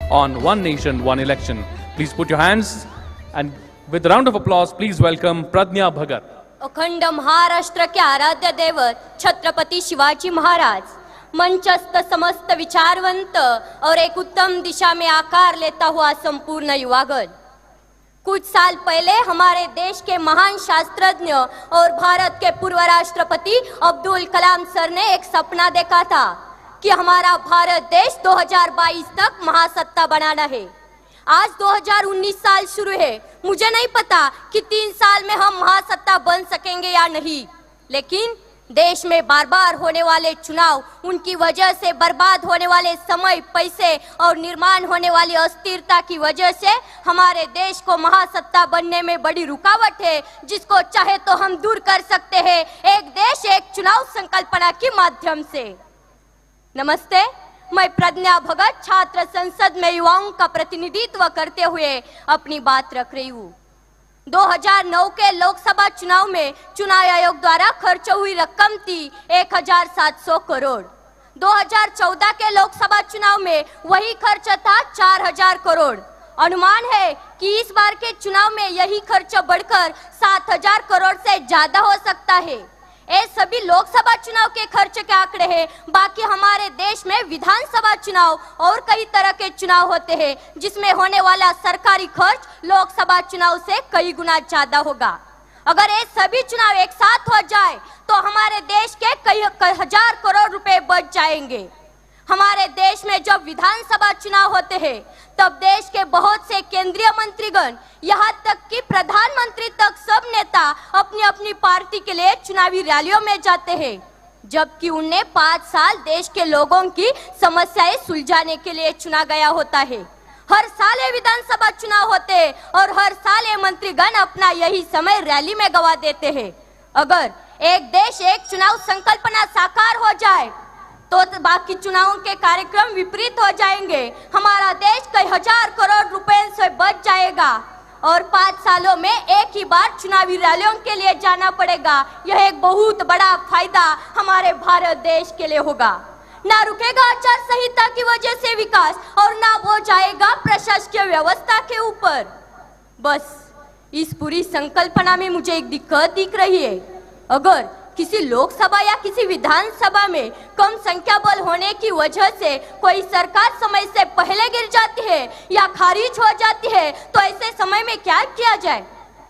on One Nation, One Election. Please put your hands and with a round of applause, please welcome Pradnya Bhagat. अखंड महाराष्ट्र के आराध्य दैवत छत्रपति शिवाजी महाराज, मंचस्थ समस्त विचारवंत और एक उत्तम दिशा में आकार लेता हुआ संपूर्ण युवागण। कुछ साल पहले हमारे देश के महान शास्त्रज्ञ और भारत के पूर्व राष्ट्रपति अब्दुल कलाम सर ने एक सपना देखा था कि हमारा भारत देश 2022 तक महासत्ता बनाना है। आज 2019 साल शुरू है। मुझे नहीं पता कि 3 साल में हम महासत्ता बन सकेंगे या नहीं, लेकिन देश में बार बार होने वाले चुनाव, उनकी वजह से बर्बाद होने वाले समय, पैसे और निर्माण होने वाली अस्थिरता की वजह से हमारे देश को महासत्ता बनने में बड़ी रुकावट है, जिसको चाहे तो हम दूर कर सकते हैं एक देश एक चुनाव संकल्पना के माध्यम से। नमस्ते, मैं प्रज्ञा भगत छात्र संसद में युवाओं का प्रतिनिधित्व करते हुए अपनी बात रख रही हूँ। 2009 के लोकसभा चुनाव में चुनाव आयोग द्वारा खर्च हुई रकम थी 1700 करोड़। 2014 के लोकसभा चुनाव में वही खर्च था 4000 करोड़। अनुमान है कि इस बार के चुनाव में यही खर्च बढ़कर 7000 करोड़ से ज्यादा हो सकता है। ये सभी लोकसभा चुनाव के खर्च के आंकड़े हैं। बाकी हमारे देश में विधानसभा चुनाव और कई तरह के चुनाव होते हैं, जिसमें होने वाला सरकारी खर्च लोकसभा चुनाव से कई गुना ज्यादा होगा। अगर ये सभी चुनाव एक साथ हो जाए तो हमारे देश के कई हजार करोड़ रुपए बच जाएंगे। हमारे देश में जब विधानसभा चुनाव होते हैं तब देश के बहुत से केंद्रीय मंत्रीगण, यहाँ तक कि प्रधानमंत्री तक, सब नेता अपनी अपनी पार्टी के लिए चुनावी रैलियों में जाते हैं, जबकि उन्हें 5 साल देश के लोगों की समस्याएं सुलझाने के लिए चुना गया होता है। हर साल ये विधानसभा चुनाव होते हैं और हर साल ये मंत्रीगण अपना यही समय रैली में गवा देते हैं। अगर एक देश एक चुनाव संकल्पना साकार हो जाए तो बाकी चुनावों के कार्यक्रम विपरीत हो जाएंगे। हमारा देश कई हजार करोड़ रुपए से बच जाएगा और 5 सालों में एक ही बार चुनावी रैलियों के लिए जाना पड़ेगा। यह एक बहुत बड़ा फायदा हमारे भारत देश के लिए होगा। ना रुकेगा आचार संहिता की वजह से विकास और ना वो जाएगा प्रशासकीय व्यवस्था के ऊपर। बस इस पूरी संकल्पना में मुझे एक दिक्कत दिख रही है। अगर किसी लोकसभा या किसी विधानसभा में कम संख्या बल होने की वजह से कोई सरकार समय से पहले गिर जाती है या खारिज हो जाती है तो ऐसे समय में क्या किया जाए?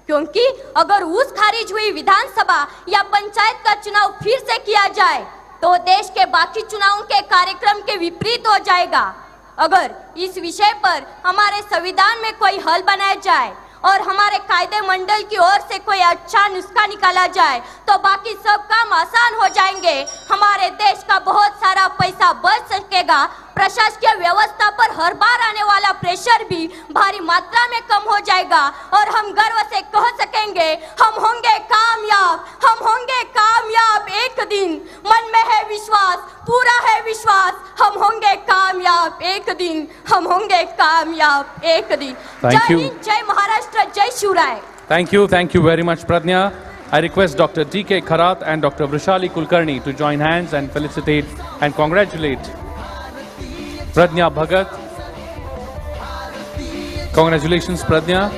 क्योंकि अगर उस खारिज हुई विधानसभा या पंचायत का चुनाव फिर से किया जाए तो देश के बाकी चुनावों के कार्यक्रम के विपरीत हो जाएगा। अगर इस विषय पर हमारे संविधान में कोई हल बनाया जाए और हमारे कायदे मंडल की ओर से कोई अच्छा नुस्खा निकाला जाए तो बाकी सब काम आसान हो जाएंगे। हमारे देश का बहुत सारा पैसा बच सकेगा। प्रशासकीय व्यवस्था पर हर बार आने वाला प्रेशर भी भारी मात्रा में कम हो जाएगा और हम गर्व से कह सकेंगे, हम होंगे कामयाब, हम होंगे कामयाब एक दिन। मन में है विश्वास, पूरा है विश्वास, हम होंगे कामयाब एक दिन, हम होंगे कामयाब एक दिन। जय हिंद, जय महाराष्ट्र, जय Shivrai. Thank you very much, Pradnya. I request Dr. D.K. Kharath and Dr. Vrishali Kulkarni to join hands and felicitate and congratulate Pradnya Bhagat. Congratulations, Pradnya,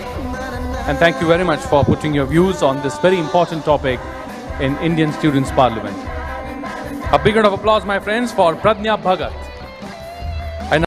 and thank you very much for putting your views on this very important topic in Indian Students' Parliament. A big round of applause, my friends, for Pradnya Bhagat.